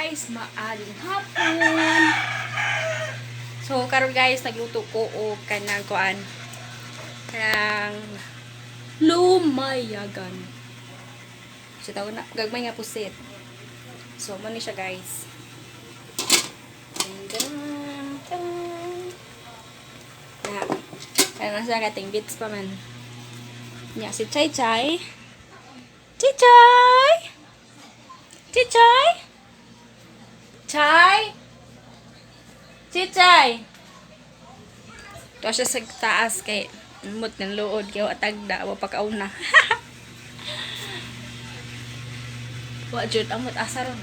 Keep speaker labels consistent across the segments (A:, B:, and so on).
A: guys, maaling hapon. So karon guys, nagluto ko og kanang kuan. Kanang lumayagan. So tawag na gagmay nga pusit. So mo ni siya guys. Na. Kaya nasa kating bits pa man. Nya si CHICHAI. CHICHAI. CHICHAI. Chai. CHICHAI. To siya sa taas kay mut ng luod kay atagda wa pa kauna. Wa jud amot asaron.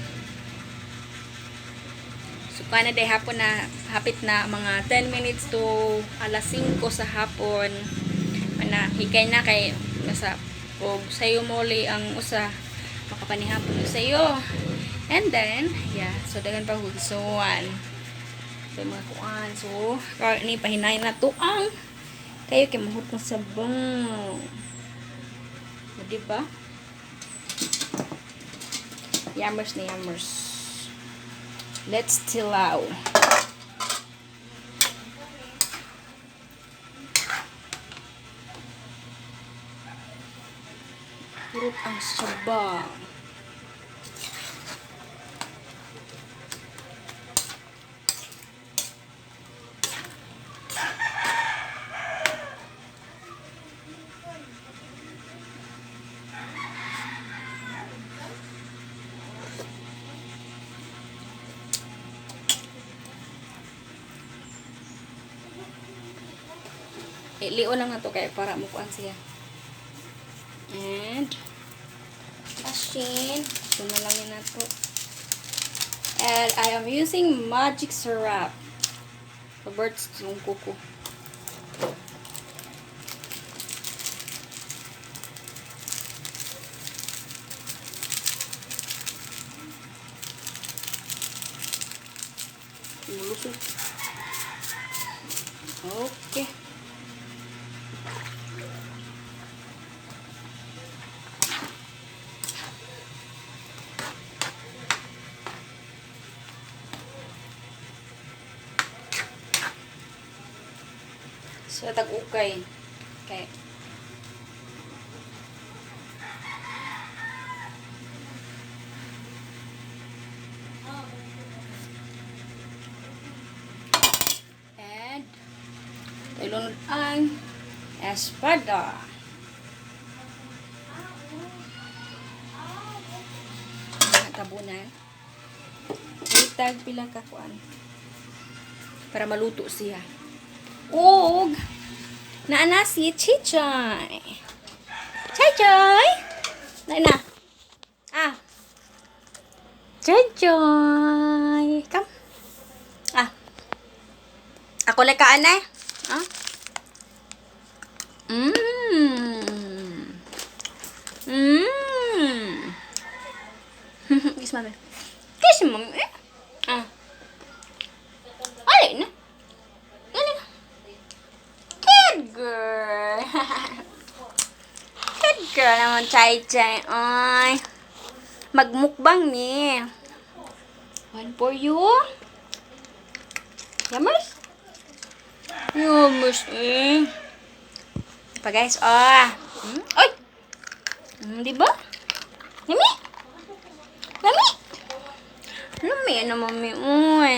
A: So kana day hapon na hapit na mga 10 minutes to alas 5 sa hapon. Mana hikay na kay nasa og sayo muli ang usa makapanihapon sayo. And then, yeah, so dagan pa hugsuan. So mga kuan. So, ni pahinay na to ang kayo kay mahut ng sabaw. O, diba? Yammers na yammers. Let's tilaw. Purot ang sabaw. Lion lang na to kaya para mukuan siya. And asin. So na lang yun na to. And I am using magic syrup. Paborts yung kuko. Lulusot. Okay. So, tag-ukay. Okay. And, ilunod ang espada. Tabunan. Itag pila kakuan. Para maluto siya. Og naana si CHICHAI. CHICHAI. Na. Ah. CHICHAI. Come. Ah. Ako lang kaan eh. Ah. Kiss mami. Kiss mami. Ah. Alin na. Girl. Good girl naman, CHICHAI. Ay. Magmukbang ni. One for you. Yammers? Yammers eh. Pa guys, Oy! Diba? Yummy? Yummy? Yummy na mami. Uy.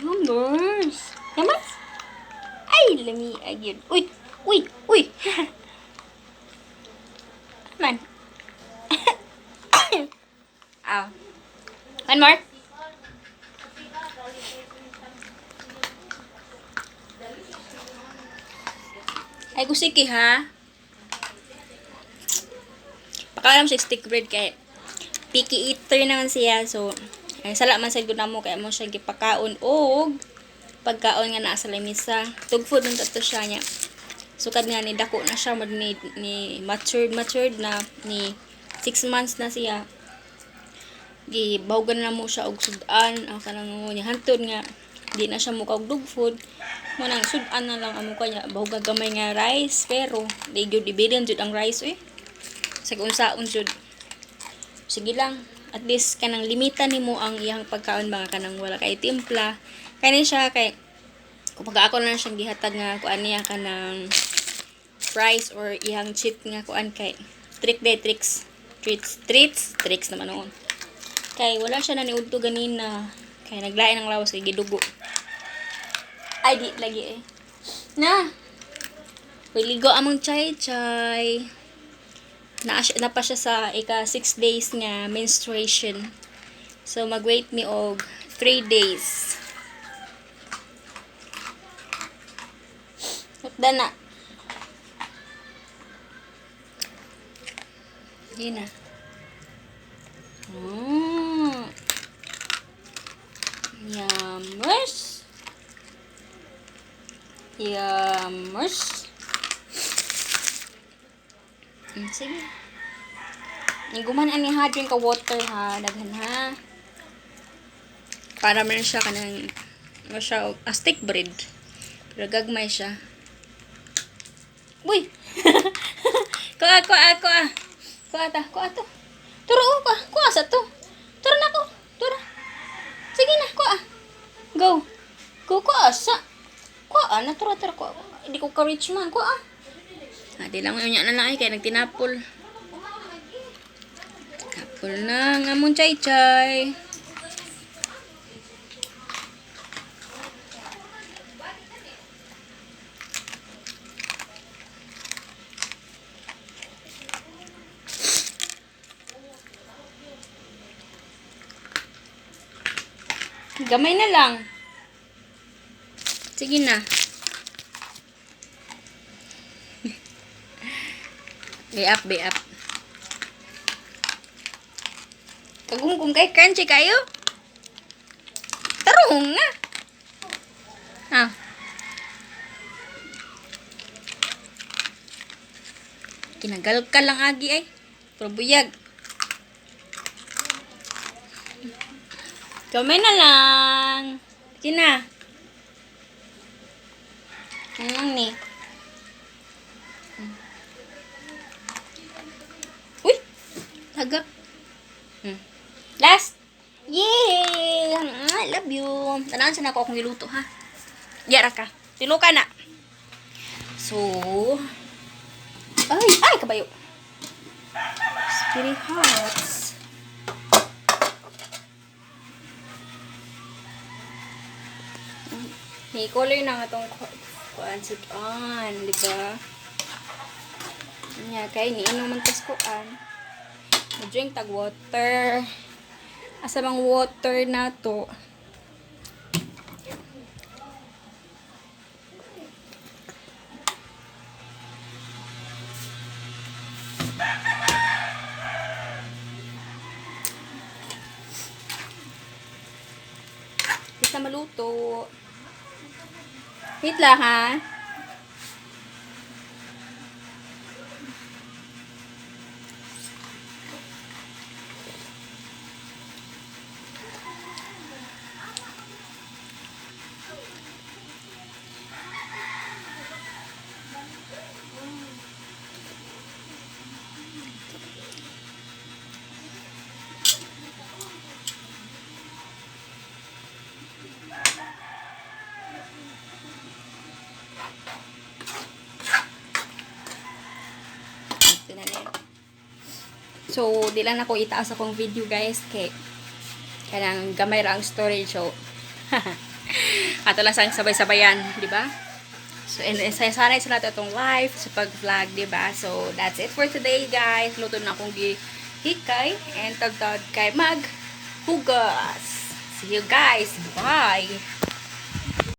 A: Yammers. Yammers? Ay, lami agad. Uy! Uy! Uy! Man. Ow. One more. Ay, kusiki ha. Pakalam siya stick bread kay picky eater naman siya. So, ay sala man sa gud namo kay mo siya gipakaon og pagkaon nga naa sa lamisa. Tug food man to siya nya. Sukad nga ni dako na siya ni matured na ni 6 months na siya. Gibawgan na mo siya og sudan ang kanang nya hantod nga di na siya mukha og dog food. Manang sudan na lang amo kanya bahog gamay nga rice pero di gyud ibilin jud ang rice sa unsaon jud. Sige lang, at least kanang limitan nimo ang iyang pagkaon mga kanang wala kay timpla. Kani siya kay kung ako na siyang gihatag nga kuan niya kanang fries or iyang cheat nga kuan kay treats naman noon. Kay wala siya na niudto ganina. Kay naglain ng lawas kay gidugo. Ay di lagi Na. Ligo among chai-chai. Na pa siya sa ika 6 days nga menstruation. So mag-wait me og 3 days. Hukda na. Yun na. Yummers. Sige. Guman ani ha drink ka water ha, daghan ha. Para man siya kanang siya stick bread. Pero gagmay siya. Uy. Kuha to. Turo ko. Kuha sa to. Turo na ko. Turo. Sige na, kuha. Go. Kuha sa. Kuha na turo. Kuha. Hindi ko ka-reach man. Kuha. Di lang unya na lang ay kaya nagtinapol. Tinapol na nga mong chai-chai. Gamay na lang. Sige na. Be up. Kagungkong kay crunchy kayo. Tarong na. Kinagal ka lang agi ay. Pero buyag. Gamay na lang. Sige na. Ano lang ni? Uy! Tagak. Last. Yay! I love you. Tanahan sa na ako akong niluto ha. Yara ka. Tilo ka na. So. Ay! Kabayo. It's very hot. May color na nga itong kuan sudan, di ba? Nya kay ni inom man tas kuan. Drink tag water. Asa bang water na to? Bisa maluto. Wait lang ha. So, di lang ako itaas akong video guys kay kanang gamay ra ang storage so ato lang sang sabay-sabayan, di ba? So, and sanay sa nato itong live sa pag-vlog, di ba? So, that's it for today guys. Luto na akong hikay and tagtad kay maghugas. See you guys. Bye!